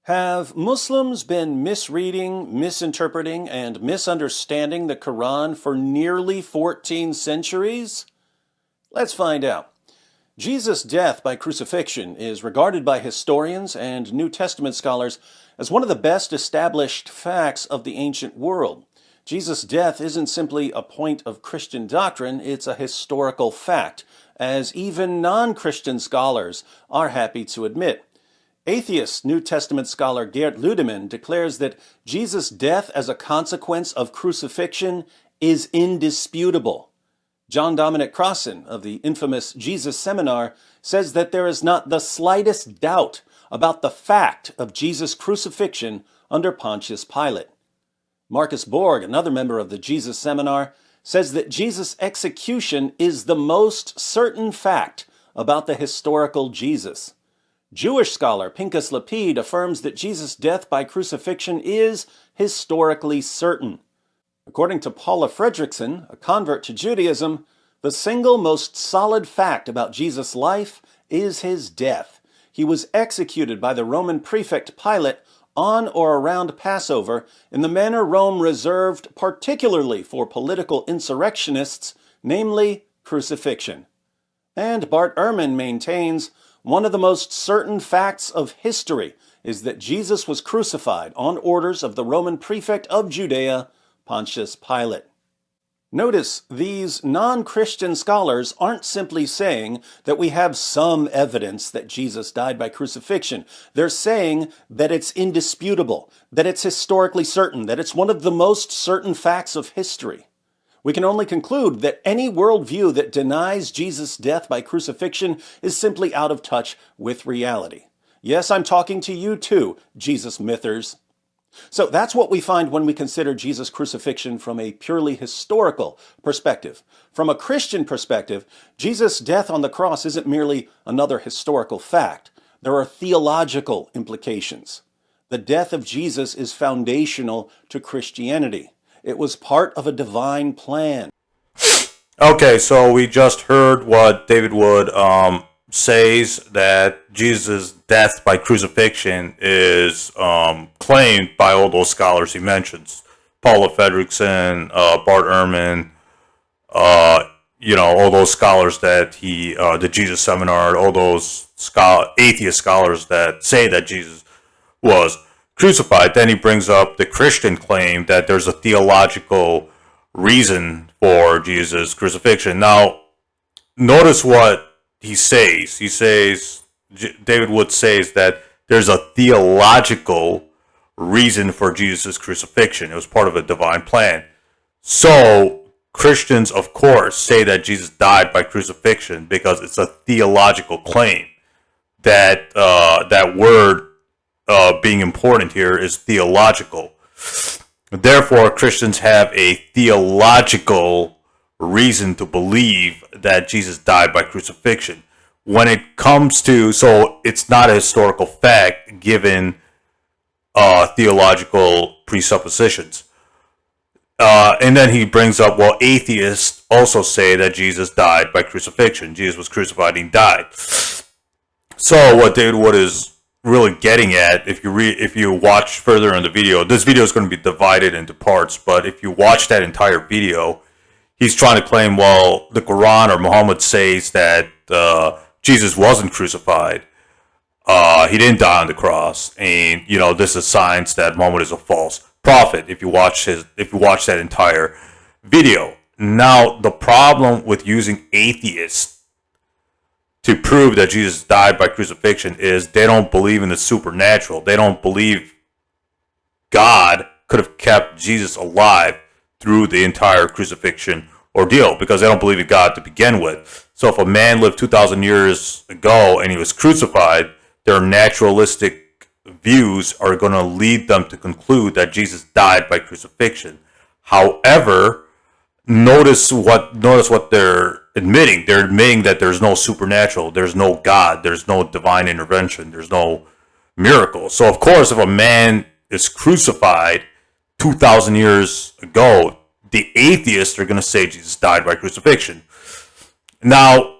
Have Muslims been misreading, misinterpreting, and misunderstanding the Quran for nearly 14 centuries? Let's find out. Jesus' death by crucifixion is regarded by historians and New Testament scholars as one of the best established facts of the ancient world. Jesus' death isn't simply a point of Christian doctrine, it's a historical fact, as even non-Christian scholars are happy to admit. Atheist New Testament scholar Geert Ludemann declares that Jesus' death as a consequence of crucifixion is indisputable. John Dominic Crossan of the infamous Jesus Seminar says that there is not the slightest doubt about the fact of Jesus' crucifixion under Pontius Pilate. Marcus Borg, another member of the Jesus Seminar, says that Jesus' execution is the most certain fact about the historical Jesus. Jewish scholar Pinchas Lapid affirms that Jesus' death by crucifixion is historically certain. According to Paula Fredrickson, a convert to Judaism, the single most solid fact about Jesus' life is his death. He was executed by the Roman prefect Pilate on or around Passover in the manner Rome reserved particularly for political insurrectionists, namely crucifixion. And Bart Ehrman maintains one of the most certain facts of history is that Jesus was crucified on orders of the Roman prefect of Judea, Pontius Pilate. Notice, these non-Christian scholars aren't simply saying that we have some evidence that Jesus died by crucifixion. They're saying that it's indisputable, that it's historically certain, that it's one of the most certain facts of history. We can only conclude that any worldview that denies Jesus' death by crucifixion is simply out of touch with reality. Yes, I'm talking to you too, Jesus mythers. So that's what we find when we consider Jesus' crucifixion from a purely historical perspective. From a Christian perspective, Jesus' death on the cross isn't merely another historical fact. There are theological implications. The death of Jesus is foundational to Christianity. It was part of a divine plan. Okay, so we just heard what David Wood says, that Jesus' death by crucifixion is claimed by all those scholars he mentions. Paula Fredrickson, Bart Ehrman, all those scholars that the Jesus Seminar, all those atheist scholars that say that Jesus was crucified. Then he brings up the Christian claim that there's a theological reason for Jesus' crucifixion. Now, notice what he says. He says, David Wood says that there's a theological reason for Jesus' crucifixion. It was part of a divine plan. So, Christians, of course, say that Jesus died by crucifixion because it's a theological claim. That word being important here is theological. Therefore, Christians have a theological reason to believe that Jesus died by crucifixion. When it comes to, so it's not a historical fact given theological presuppositions. And then he brings up, well, atheists also say that Jesus died by crucifixion. Jesus was crucified and he died. So what David Wood is really getting at, if you watch further in the video, this video is going to be divided into parts, but if you watch that entire video, he's trying to claim, well, the Quran or Muhammad says that Jesus wasn't crucified. He didn't die on the cross, and this is signs that Muhammad is a false prophet. If you watch that entire video. Now, the problem with using atheists to prove that Jesus died by crucifixion is they don't believe in the supernatural. They don't believe God could have kept Jesus alive through the entire crucifixion ordeal because they don't believe in God to begin with. So if a man lived 2,000 years ago and he was crucified, their naturalistic views are going to lead them to conclude that Jesus died by crucifixion. However, notice what they're admitting. They're admitting that there's no supernatural, there's no God, there's no divine intervention, there's no miracle. So of course, if a man is crucified 2,000 years ago, the atheists are going to say Jesus died by crucifixion. Now,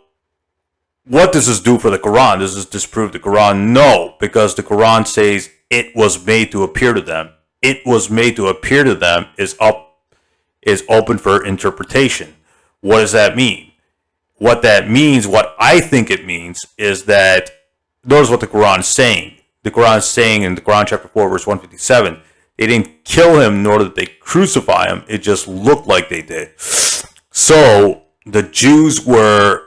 what does this do for the Quran? Does this disprove the Quran? No, because the Quran says it was made to appear to them. It was made to appear to them is open for interpretation. What does that mean? What that means, what I think it means, is that notice what the Quran is saying. The Quran is saying in the Quran chapter 4, verse 157, they didn't kill him nor did they crucify him. It just looked like they did. So the Jews were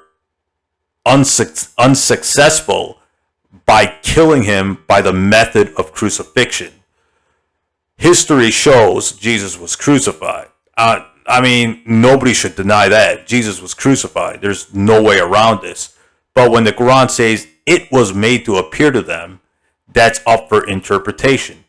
unsuccessful by killing him by the method of crucifixion. History shows Jesus was crucified. I mean, nobody should deny that. Jesus was crucified. There's no way around this. But when the Quran says it was made to appear to them, that's up for interpretation.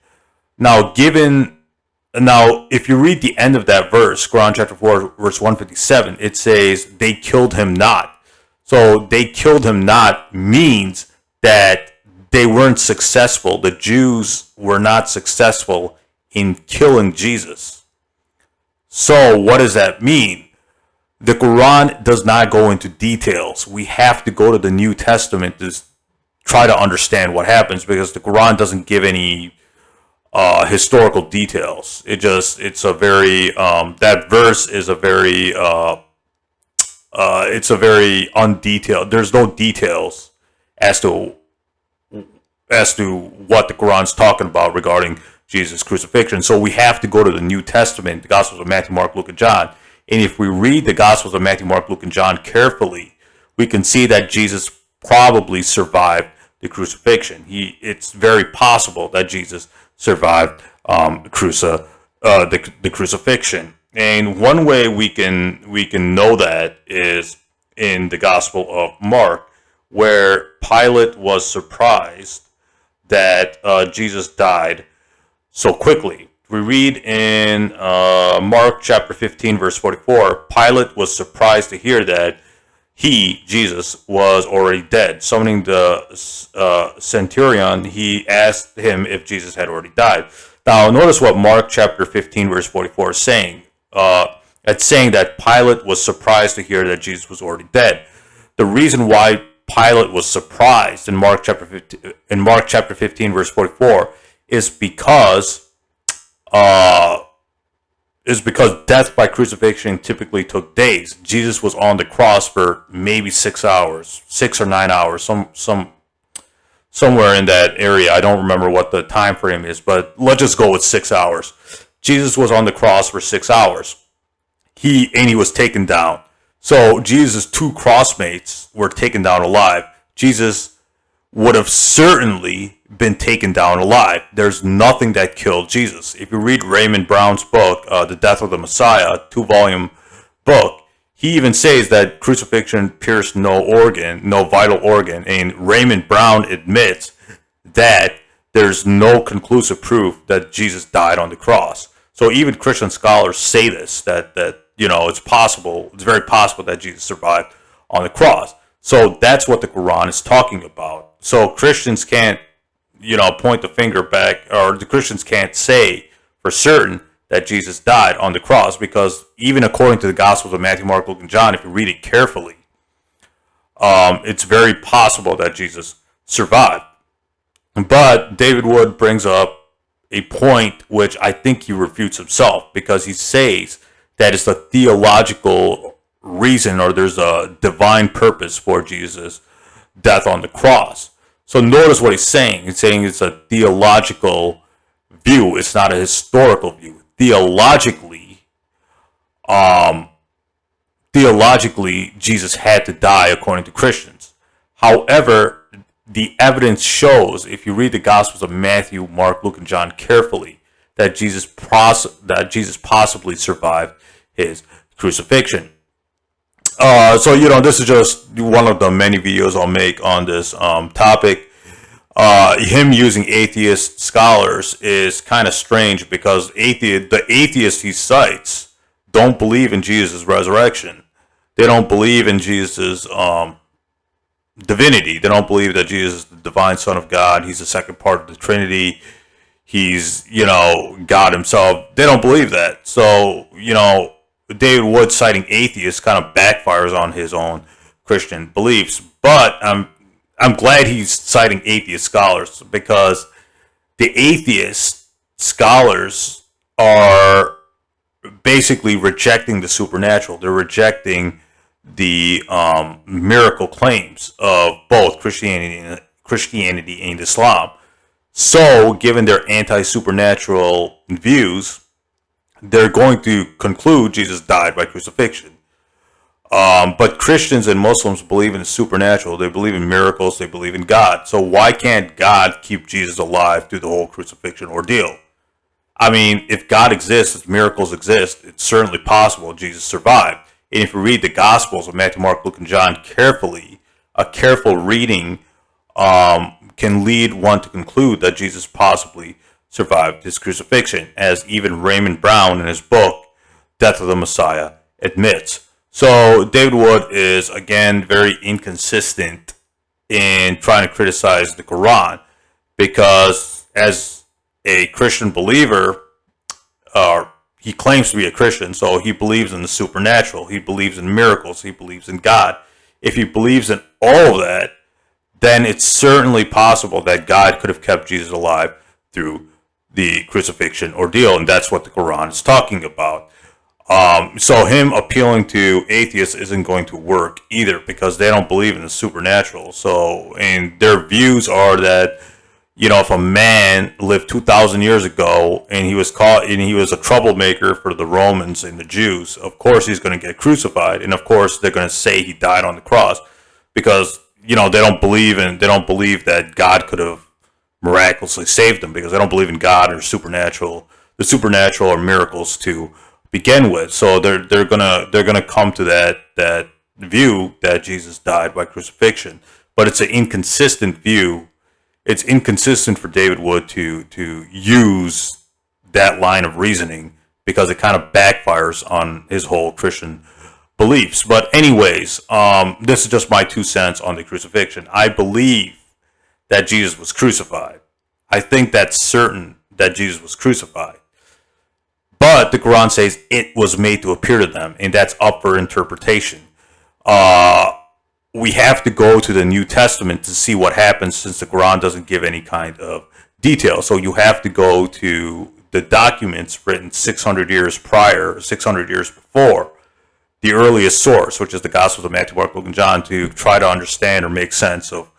Now, if you read the end of that verse, Quran chapter 4, verse 157, it says they killed him not. So they killed him not means that they weren't successful. The Jews were not successful in killing Jesus. So what does that mean? The Quran does not go into details. We have to go to the New Testament to try to understand what happens, because the Quran doesn't give any historical details. It's a very that verse is a very it's a very undetailed. There's no details as to what the Quran's talking about regarding Jesus' crucifixion. So we have to go to the New Testament, the Gospels of Matthew, Mark, Luke, and John. And if we read the Gospels of Matthew, Mark, Luke, and John carefully, we can see that Jesus probably survived the crucifixion. It's very possible that Jesus survived the crucifixion. And one way we can know that is in the Gospel of Mark, where Pilate was surprised that Jesus died so quickly. We read in Mark chapter 15, verse 44, Pilate was surprised to hear that Jesus, was already dead. Summoning the centurion, he asked him if Jesus had already died. Now, notice what Mark chapter 15, verse 44 is saying. It's saying that Pilate was surprised to hear that Jesus was already dead. The reason why Pilate was surprised in Mark chapter 15, verse 44 is because death by crucifixion typically took days. Jesus was on the cross for maybe 6 hours, 6 or 9 hours, somewhere in that area. I don't remember what the time frame is, but let's just go with 6 hours. Jesus was on the cross for 6 hours. He was taken down. So Jesus' two crossmates were taken down alive. Jesus would have certainly been taken down alive. There's nothing that killed Jesus. If you read Raymond Brown's book, The Death of the Messiah, 2-volume book, he even says that crucifixion pierced no vital organ. And Raymond Brown admits that there's no conclusive proof that Jesus died on the cross. So even Christian scholars say this, that it's possible, it's very possible that Jesus survived on the cross. So that's what the Quran is talking about. So Christians can't, point the finger back, or the Christians can't say for certain that Jesus died on the cross, because even according to the Gospels of Matthew, Mark, Luke, and John, if you read it carefully, it's very possible that Jesus survived. But David Wood brings up a point which I think he refutes himself, because he says that it's a theological reason, or there's a divine purpose for Jesus' death on the cross. So notice what he's saying. He's saying it's a theological view. It's not a historical view. Theologically, Jesus had to die according to Christians. However, the evidence shows, if you read the Gospels of Matthew, Mark, Luke, and John carefully, that Jesus possibly survived his crucifixion. So this is just one of the many videos I'll make on this topic. Him using atheist scholars is kind of strange, because the atheists he cites don't believe in Jesus' resurrection. They don't believe in Jesus' divinity. They don't believe that Jesus is the divine Son of God. He's the second part of the Trinity. He's, God himself. They don't believe that. So, David Wood citing atheists kind of backfires on his own Christian beliefs. But I'm glad he's citing atheist scholars, because the atheist scholars are basically rejecting the supernatural. They're rejecting the miracle claims of both Christianity and Islam. So, given their anti-supernatural views, they're going to conclude Jesus died by crucifixion. But Christians and Muslims believe in the supernatural. They believe in miracles. They believe in God. So why can't God keep Jesus alive through the whole crucifixion ordeal? I mean, if God exists, if miracles exist, it's certainly possible Jesus survived. And if you read the Gospels of Matthew, Mark, Luke, and John carefully, a careful reading can lead one to conclude that Jesus possibly survived his crucifixion, as even Raymond Brown in his book, Death of the Messiah, admits. So David Wood is, again, very inconsistent in trying to criticize the Quran, because as a Christian believer, he claims to be a Christian, so he believes in the supernatural, he believes in miracles, he believes in God. If he believes in all of that, then it's certainly possible that God could have kept Jesus alive through the crucifixion ordeal, and that's what the Quran is talking about. So him appealing to atheists isn't going to work either, because they don't believe in the supernatural. So, and their views are that, you know, if a man lived 2,000 years ago and he was caught and he was a troublemaker for the Romans and the Jews, of course he's going to get crucified, and of course they're going to say he died on the cross, because, you know, they don't believe that God could have miraculously saved him, because they don't believe in God or the supernatural or miracles to begin with. So they're gonna come to that view that Jesus died by crucifixion. But it's an inconsistent view. It's inconsistent for David Wood to use that line of reasoning, because it kind of backfires on his whole Christian beliefs. But anyways, this is just my 2 cents on the crucifixion. I believe that Jesus was crucified. I think that's certain that Jesus was crucified. But the Quran says it was made to appear to them, and that's up for interpretation. We have to go to the New Testament to see what happens, since the Quran doesn't give any kind of detail. So you have to go to the documents written 600 years prior, 600 years before the earliest source, which is the Gospels of Matthew, Mark, Luke, and John, to try to understand or make sense of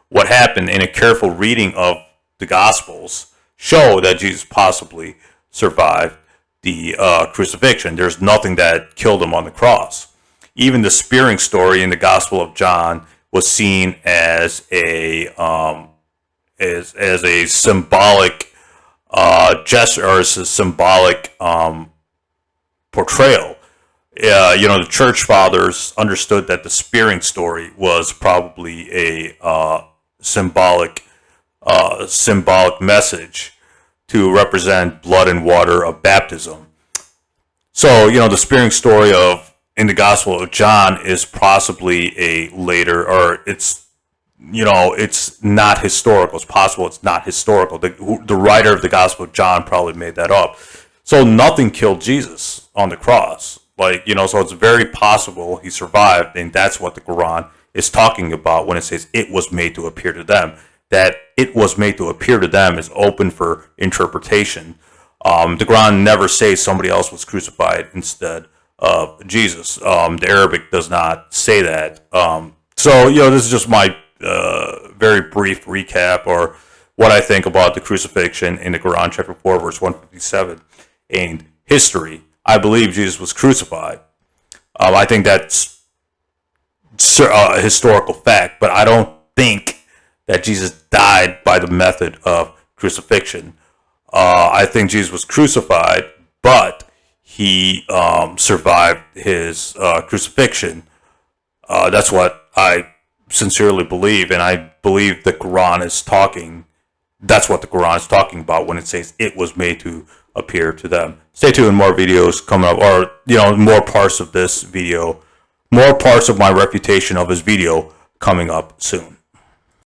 what happened. In a careful reading of the Gospels show that Jesus possibly survived the crucifixion. There's nothing that killed him on the cross. Even the spearing story in the Gospel of John was seen as a symbolic gesture, or as a symbolic portrayal. You know, the church fathers understood that the spearing story was probably a symbolic message to represent blood and water of baptism. So, you know, the spearing story in the Gospel of John is possibly a later, or it's, you know, it's not historical. It's possible it's not historical. The writer of the Gospel of John probably made that up. So nothing killed Jesus on the cross. Like, you know, so it's very possible he survived, and that's what the Quran is talking about when it says it was made to appear to them. That it was made to appear to them is open for interpretation. The Quran never says somebody else was crucified instead of Jesus. The Arabic does not say that. So, you know, this is just my very brief recap, or what I think about the crucifixion in the Quran, chapter 4, verse 157, and history. I believe Jesus was crucified. I think that's a historical fact, but I don't think that Jesus died by the method of crucifixion. I think Jesus was crucified, but he survived his crucifixion. That's what I sincerely believe, and I believe the Quran is talking. That's what the Quran is talking about when it says it was made to appear to them. Stay tuned, more videos coming up, or, you know, more parts of this video, more parts of my refutation of his video coming up soon.